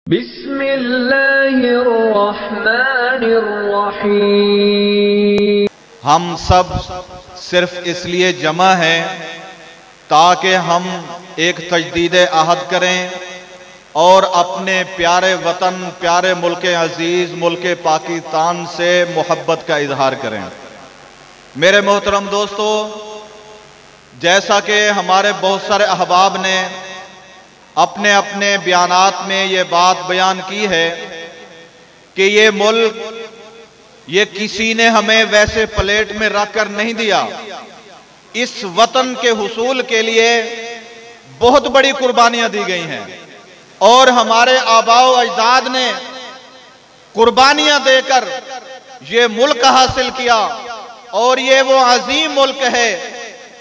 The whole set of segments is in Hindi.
बिस्मिल्लाहिर्रहमानिर्रहीम। हम सब सिर्फ इसलिए जमा हैं ताकि हम एक तजदीद अहद करें और अपने प्यारे वतन, प्यारे मुल्क अजीज़ मुल्क पाकिस्तान से मोहब्बत का इजहार करें। मेरे मोहतरम दोस्तों, जैसा कि हमारे बहुत सारे अहबाब ने अपने अपने बयानात में ये बात बयान की है कि ये मुल्क, ये किसी ने हमें वैसे प्लेट में रख कर नहीं दिया। इस वतन के हुसूल के लिए बहुत बड़ी कुर्बानियां दी गई हैं और हमारे आबाओ अजदाद ने कुर्बानियां देकर ये मुल्क हासिल किया। और ये वो अजीम मुल्क है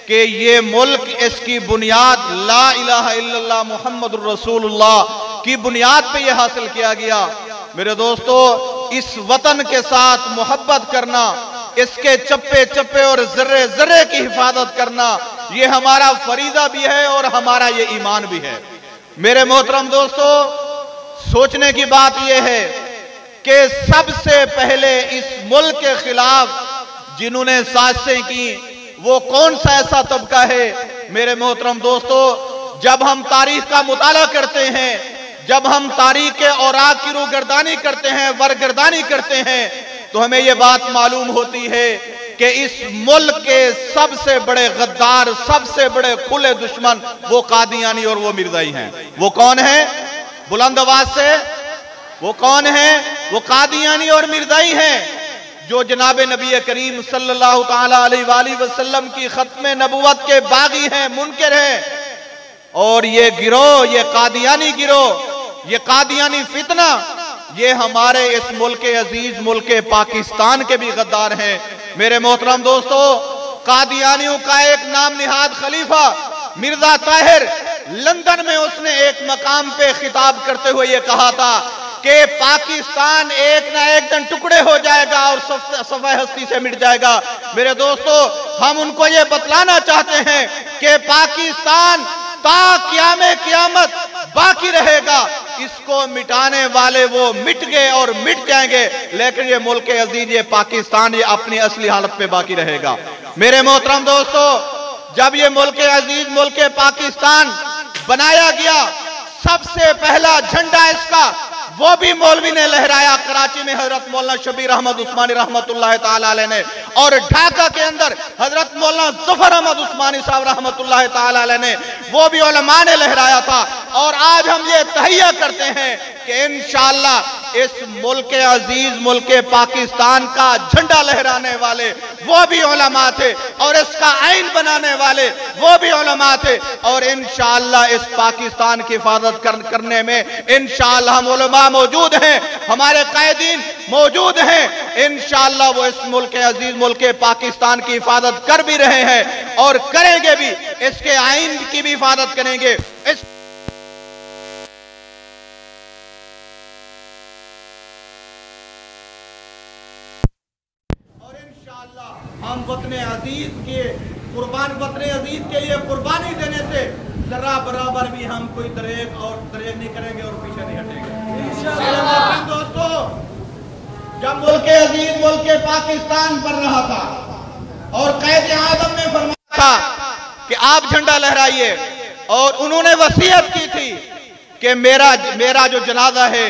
कि ये मुल्क, इसकी बुनियाद ला इलाहा इल्लल्लाह मुहम्मदुर रसूलुल्लाह की बुनियाद पे ये हासिल किया गया। मेरे दोस्तों, इस वतन के साथ मोहब्बत करना, इसके चप्पे चप्पे और जर्रे जर्रे की हिफाजत करना, ये हमारा फरीदा भी है और हमारा ये ईमान भी है। मेरे मोहतरम दोस्तों, सोचने की बात यह है कि सबसे पहले इस मुल्क के खिलाफ जिन्होंने साजिशें की वो कौन सा ऐसा तबका है। मेरे मोहतरम दोस्तों, जब हम तारीख का मुताला करते हैं, जब हम तारीख के औराक की रूगर्दानी करते हैं, वरगर्दानी करते हैं, तो हमें यह बात मालूम होती है कि इस मुल्क के सबसे बड़े गद्दार, सबसे बड़े खुले दुश्मन वो कादियानी और वो मिर्जाई हैं। वो कौन है? बुलंद आवाज से वो कौन है? वो कादियानी और मिर्जाई हैं जो जनाब नबी करीम सल्लल्लाहु ताला अलैहि वसल्लम की खत्म नबुवत के बागी हैं, मुनकिर हैं। और ये गिरोह, ये कादियानी गिरोह, ये कादियानी फितना, ये हमारे इस मुल्क अजीज मुल्क पाकिस्तान के भी गद्दार हैं। मेरे मोहतरम दोस्तों, कादियानियों का एक नाम निहाद खलीफा मिर्जा ताहिर, लंदन में उसने एक मकाम पे खिताब करते हुए ये कहा था कि पाकिस्तान एक ना एक दिन टुकड़े हो जाएगा और सफ़े हस्ती से मिट जाएगा। मेरे दोस्तों, हम उनको ये बतलाना चाहते हैं कि पाकिस्तान ता क़यामे क़यामत बाकी रहेगा। इसको मिटाने वाले वो मिट गए और मिट जाएंगे, लेकिन ये मुल्क अजीज, ये पाकिस्तान, ये अपनी असली हालत पे बाकी रहेगा। मेरे मोहतरम दोस्तों, जब ये मुल्क अजीज मुल्क पाकिस्तान बनाया गया, सबसे पहला झंडा इसका वो भी मौलवी ने लहराया कराची में, हजरत मौलाना शबीर अहमद उस्मानी रहमतुल्लाह ताला अलैह ने, और ढाका के अंदर हजरत मौलाना जफर अहमद उस्मानी साहब रहमतुल्लाह ताला अलैह ने, वो भी उलमा ने लहराया था। और आज हम ये तहैया करते हैं कि इंशाअल्लाह इस मुल्क अजीज मुल्क पाकिस्तान का झंडा लहराने वाले वो भी उलमा थे और इसका आइन बनाने वाले वो भी उलमा थे। और इंशाअल्लाह इस पाकिस्तान की हिफाजत करने में इंशाअल्लाह हम उलमा मौजूद हैं, हमारे कायदीन मौजूद हैं। इंशाअल्लाह वो इस मुल्क अजीज मुल्क पाकिस्तान की हिफाजत कर भी रहे हैं और करेंगे भी, इसके आइन की भी हिफाजत करेंगे। इस हम वतन अजीज के कुर्बान, वतन अजीज के लिए कुर्बानी देने से जरा बराबर भी हम कोई दरेग नहीं करेंगे और पीछे नहीं हटेंगे। दोस्तों, जब मुल्क अजीज मुल्क पाकिस्तान बन रहा था और क़ैद आज़म ने फरमाया था कि आप झंडा लहराइए, और उन्होंने वसीयत की थी कि मेरा जो जनाजा है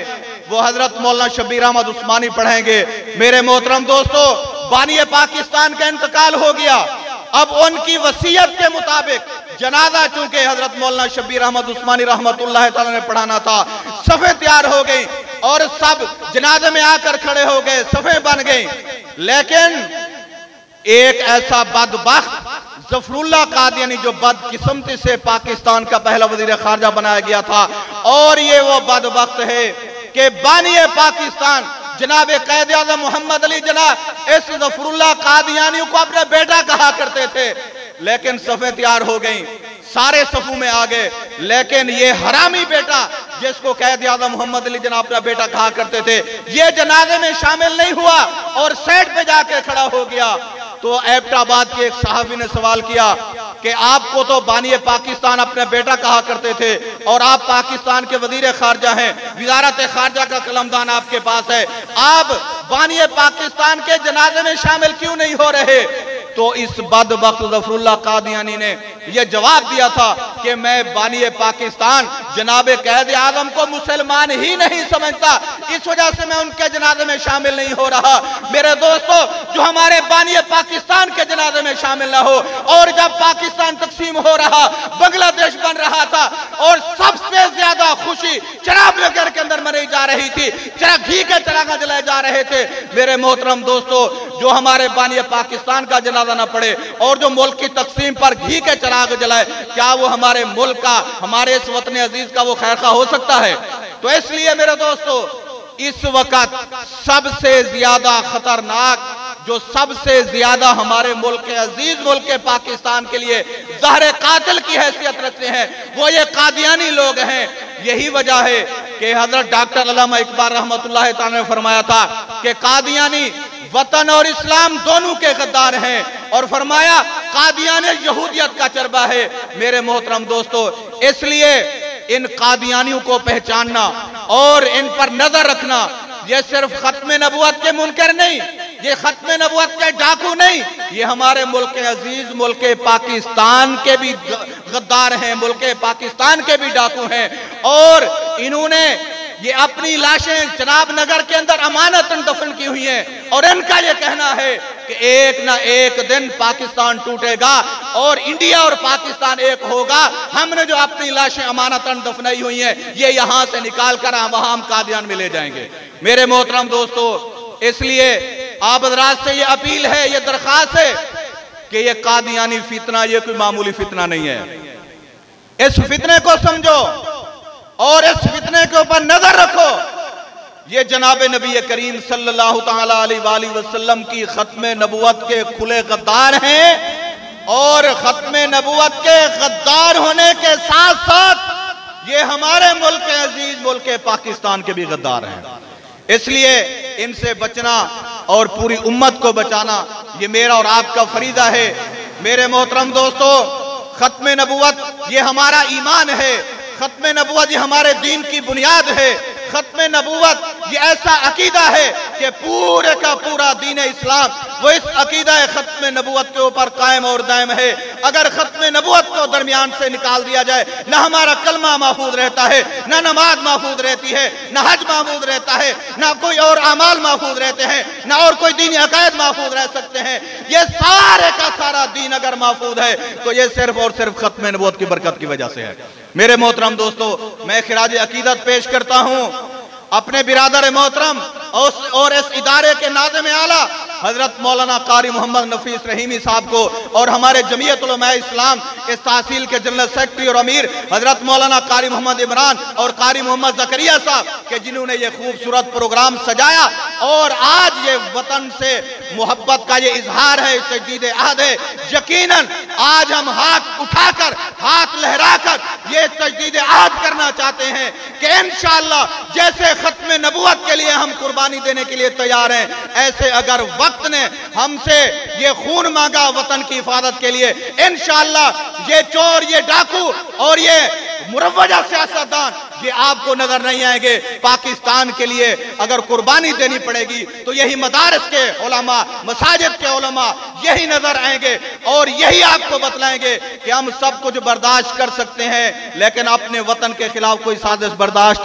वो हजरत मौलाना शबीर अहमद उस्मानी पढ़ेंगे। मेरे मोहतरम दोस्तों, बानी पाकिस्तान का इंतकाल हो गया। अब उनकी वसीयत के मुताबिक जनाजा, चूंकि हजरत मौलाना शबीर अहमद उस्मानी रहमतुल्लाह ताला ने पढ़ाना था, सफ़े तैयार हो गई और सब जनाजे में आकर खड़े हो गए, सफ़े बन गई। लेकिन एक ऐसा बदबख्त जफरुल्लाह कादियानी, जो बदकिस्मती से पाकिस्तान का पहला वजीर खारजा बनाया गया था, और ये वो बदबख्त है कि बानी पाकिस्तान जनाब क़ैद आज़म मोहम्मद अली जना इस जफरुल्लाह कादियानी को अपना बेटा कहा करते थे। लेकिन सफ़े तैयार हो गई, सारे सफू में आ गए, लेकिन ये हरामी बेटा जिसको क़ैद आज़म मोहम्मद अली जना अपना बेटा कहा करते थे, ये जनाजे में शामिल नहीं हुआ और साइड पे जाके खड़ा हो गया। तो एबटाबाद के एक सहाफ़ी ने सवाल किया कि आपको तो बानी पाकिस्तान अपने बेटा कहा करते थे और आप पाकिस्तान के वजीर खारजा हैं, वजारत खारजा का कलमदान आपके पास है, आप बानी पाकिस्तान के जनाजे में शामिल क्यों नहीं हो रहे? तो इस बदबख्त ज़फरुल्लाह कादियानी ने यह जवाब दिया था कि मैं बानी पाकिस्तान जनाब कैद आज़म को मुसलमान ही नहीं समझता, इस वजह से मैं उनके जनाजे में शामिल नहीं हो रहा। मेरे दोस्तों, जो हमारे बानी पाकिस्तान के जनाजे में शामिल ना हो, और जब पाकिस्तान तकसीम हो रहा, बांग्लादेश बन रहा था और सबसे ज्यादा खुशी चराग नगर के अंदर मनाई जा रही थी, घी के चरागा जलाए जा रहे थे। मेरे मोहतरम दोस्तों, जो हमारे बानी पाकिस्तान का जनाजा ना पड़े और जो मुल्क की तकसीम पर घी के चराग जलाए, क्या वो हमारे मुल्क का, हमारे इस वतन अजीज का वो खैर खा हो सकता है? तो इसलिए मेरे दोस्तों, इस वक्त सबसे ज्यादा खतरनाक, जो सबसे ज्यादा हमारे मुल्क के अजीज मुल्क के पाकिस्तान के लिए ज़हर कातिल की हैसियत रखते हैं, वो ये कादियानी लोग हैं। यही वजह है कि हजरत डॉक्टर अल्लामा इकबाल रहमतुल्लाह तआला ने फरमाया था कि कादियानी वतन और इस्लाम दोनों के गद्दार हैं, और फरमाया कादियानी यहूदियत का चरबा है। मेरे मोहतरम दोस्तों, इसलिए इन कादियानियों को पहचानना और इन पर नजर रखना, ये सिर्फ खत्म नबुवत के मुनकर नहीं, ये खत्म नबुवत के डाकू नहीं, ये हमारे मुल्क के अजीज मुल्क पाकिस्तान के भी गद्दार हैं, मुल्क पाकिस्तान के भी डाकू हैं। और इन्होंने ये अपनी लाशें जनाब नगर के अंदर अमानतन दफन की हुई हैं, और इनका ये कहना है कि एक ना एक दिन पाकिस्तान टूटेगा और इंडिया और पाकिस्तान एक होगा। हमने जो अपनी लाशें अमानतन दफनाई हुई हैं, ये यहां से निकाल कर वहां हम कादियान में ले जाएंगे। मेरे मोहतरम दोस्तों, इसलिए आप हज़रात से ये अपील है, ये दरख्वास्त है कि ये कादियानी फितना ये कोई मामूली फितना नहीं है। इस फितने को समझो और इस फितने के ऊपर नजर रखो। ये जनाब नबी करीम सल्लल्लाहु तआला अलैहि वसल्लम की खत्म नबुवत के खुले गद्दार हैं, और खत्म नबुवत के गद्दार होने के साथ साथ ये हमारे मुल्क के अजीज मुल्क पाकिस्तान के भी गद्दार हैं। इसलिए इनसे बचना और पूरी उम्मत को बचाना ये मेरा और आपका फरीदा है। मेरे मोहतरम दोस्तों, खत्म नबुवत ये हमारा ईमान है, खत्म नबुवत ये हमारे दीन की बुनियाद है, खत्म नबुवत ये ऐसा अकीदा है कि पूरे का पूरा दीन इस्लाम वो इस अकीदा खत्म नबुवत के ऊपर कायम और दायम है। अगर खत्म नबुवत को दरमियान से निकाल दिया जाए, ना हमारा कलमा महफूज रहता है, ना नमाज महफूज रहती है, ना हज महफूज रहता है, ना कोई और अमाल महफूज रहते हैं, ना और कोई दीनी अकायद महफूज रह सकते हैं। ये सारे का सारा दीन अगर महफूज है तो ये सिर्फ और सिर्फ खत्म नबुवत की बरकत की वजह से है। मेरे मोहतरम दोस्तों, मैं खिराज अकीदत पेश करता हूँ अपने बिरादर मोहतरम और इस इदारे के नाज़िम आला हजरत मौलाना कारी मोहम्मद नफीस रहीमी साहब को, और हमारे जमीयत उलमा इस्लाम इस तहसील के जनरल सेक्रेटरी और अमीर हजरत मौलाना कारी मोहम्मद इमरान और कारी मोहम्मद जकरिया साहब के, जिन्होंने ये खूबसूरत प्रोग्राम सजाया। और आज ये वतन से मोहब्बत का ये इजहार है, तजदीद अहद है। यकीनन आज हम हाथ उठाकर, हाथ लहराकर ये तजदीद अहद करना चाहते हैं कि इंशाअल्लाह जैसे खत्म नबुवत के लिए हम कुर्बानी देने के लिए तैयार हैं, ऐसे अगर वक्त ने हमसे ये खून मांगा वतन की हिफाजत के लिए, इंशाअल्लाह ये चोर, ये डाकू और ये मुरव्वजा सियासतदान ये आपको नजर नहीं आएंगे। पाकिस्तान के लिए अगर कुर्बानी देनी पड़ेगी तो यही मदारस के उलमा, मसाजिद के उलमा यही नजर आएंगे और यही आपको बतलाएंगे कि हम सब कुछ बर्दाश्त कर सकते हैं, लेकिन अपने वतन के खिलाफ कोई साजिश बर्दाश्त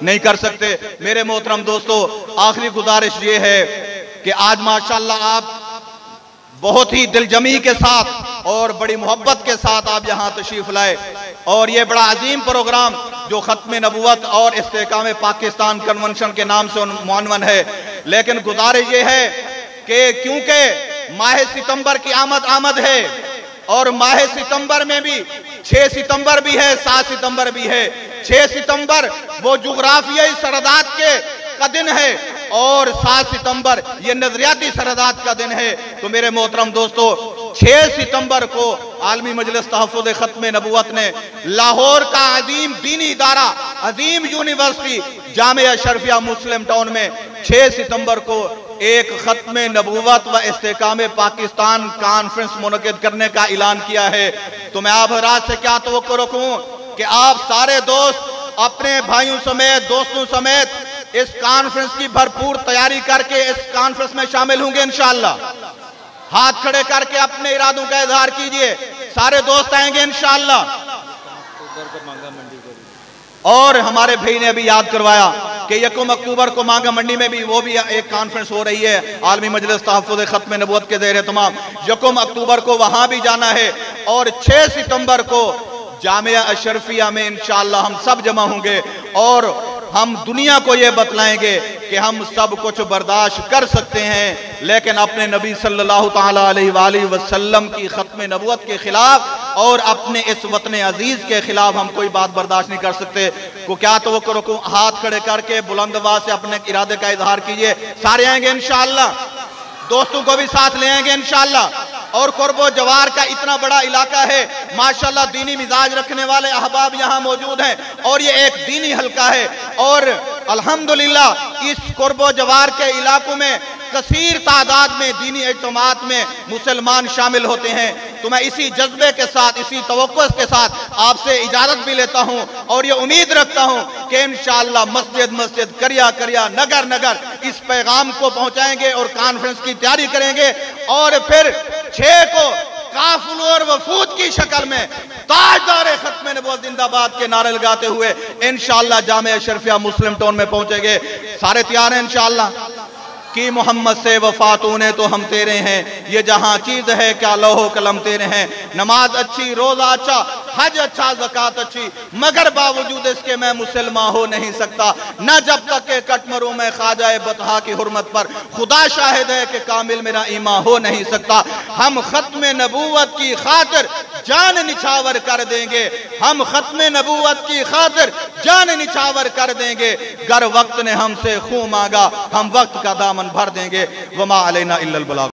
नहीं कर सकते। मेरे मोहतरम दोस्तों, आखिरी गुजारिश ये है कि आज माशाअल्लाह आप बहुत ही दिलजमी के साथ और बड़ी मोहब्बत के साथ आप यहाँ तशरीफ लाए, और ये बड़ा अजीम प्रोग्राम जो खत्म नबुवत और इस्तेकाम पाकिस्तान कन्वेंशन के नाम से मुअन्वन है। लेकिन गुजारिश ये है कि क्योंकि माह सितंबर की आमद है, और माह सितंबर में भी 6 सितंबर भी है, 7 सितंबर भी है। 6 सितंबर वो जुग्राफियाई सरहदात का दिन है और 7 सितंबर ये नजरियाती सरहदात का दिन है। तो मेरे मोहतरम दोस्तों, 6 सितंबर को आलमी मजलिस तहफ़्फ़ुज़ खत्म नबुवत ने लाहौर का अजीम दीनी इदारा, अजीम यूनिवर्सिटी जामिया शरफिया मुस्लिम टाउन में 6 सितंबर को एक खत्म नबूवत व इस्तेकाम पाकिस्तान कॉन्फ्रेंस मुनक़िद करने का ऐलान किया है। तो मैं आप हजरात से क्या तवक्को रखूं कि आप सारे दोस्त अपने भाइयों समेत, दोस्तों समेत इस कॉन्फ्रेंस की भरपूर तैयारी करके इस कॉन्फ्रेंस में शामिल होंगे इंशाअल्लाह। हाथ खड़े करके अपने इरादों का इजहार कीजिए। सारे दोस्त आएंगे इंशाअल्लाह। और हमारे भाई ने अभी याद करवाया कि 1 अक्टूबर को मांगा मंडी में भी वो भी एक कॉन्फ्रेंस हो रही है आलमी मजलिस तहफ़्फ़ुज़ खत्म नबूवत के ज़ेर तमाम। 1 अक्टूबर को वहां भी जाना है और 6 सितंबर को जामिया अशरफिया में इंशाअल्लाह हम सब जमा होंगे और हम दुनिया को ये बतलाएंगे कि हम सब कुछ बर्दाश्त कर सकते हैं, लेकिन अपने नबी सल्लल्लाहु तआला अलैहि वसल्लम की खत्म नबूवत के खिलाफ और अपने इस वतन अजीज के खिलाफ हम कोई बात बर्दाश्त नहीं कर सकते। को क्या तो वो हाथ खड़े करके बुलंद आवाज से अपने इरादे का इजहार कीजिए। सारे आएंगे इंशाअल्लाह, दोस्तों को भी साथ ले आएंगे इंशाअल्लाह। और कुर्बो जवार का इतना बड़ा इलाका है, माशाल्लाह दीनी मिजाज रखने वाले अहबाब यहाँ मौजूद हैं और ये एक दीनी हल्का है और अल्हम्दुलिल्लाह इस कुर्बो जवार के इलाकों में कसीर तादाद में दीनी इज्तिमात में मुसलमान शामिल होते हैं। तो मैं इसी जज्बे के साथ, इसी तवक्कुल के साथ आपसे इजाजत भी लेता हूं और ये उम्मीद रखता हूं कि इंशाअल्लाह मस्जिद मस्जिद, करिया करिया, नगर नगर इस पैगाम को पहुंचाएंगे और कॉन्फ्रेंस की तैयारी करेंगे और फिर 6 को काफिल और वफूद की शक्ल में ताजदार खत्म नबूवत जिंदाबाद के नारे लगाते हुए इंशाअल्लाह जामिया अशरफिया मुस्लिम टाउन में पहुंचेंगे। सारे तैयार हैं इंशाअल्लाह कि मोहम्मद से वफा तूने तो हम तेरे हैं, ये जहां चीज है क्या लोहो कलम तेरे हैं। नमाज अच्छी, रोजा अच्छा, हज अच्छा, ज़कात अच्छी, मगर बावजूद इसके मैं मुसलमान हो नहीं सकता न जब तक के कट मरूं मैं ख्वाजा बतहा की हुर्मत पर। खुदा शाहिद है कि कामिल मेरा ईमान हो नहीं सकता। हम खत्म नबूवत की खातिर जान निछावर कर देंगे, हम खत्म नबूवत की खातिर जान निछावर कर देंगे। गर वक्त ने हमसे खून मांगा हम वक्त का दामन भर देंगे। वमा अलैना इल्लल बलाग।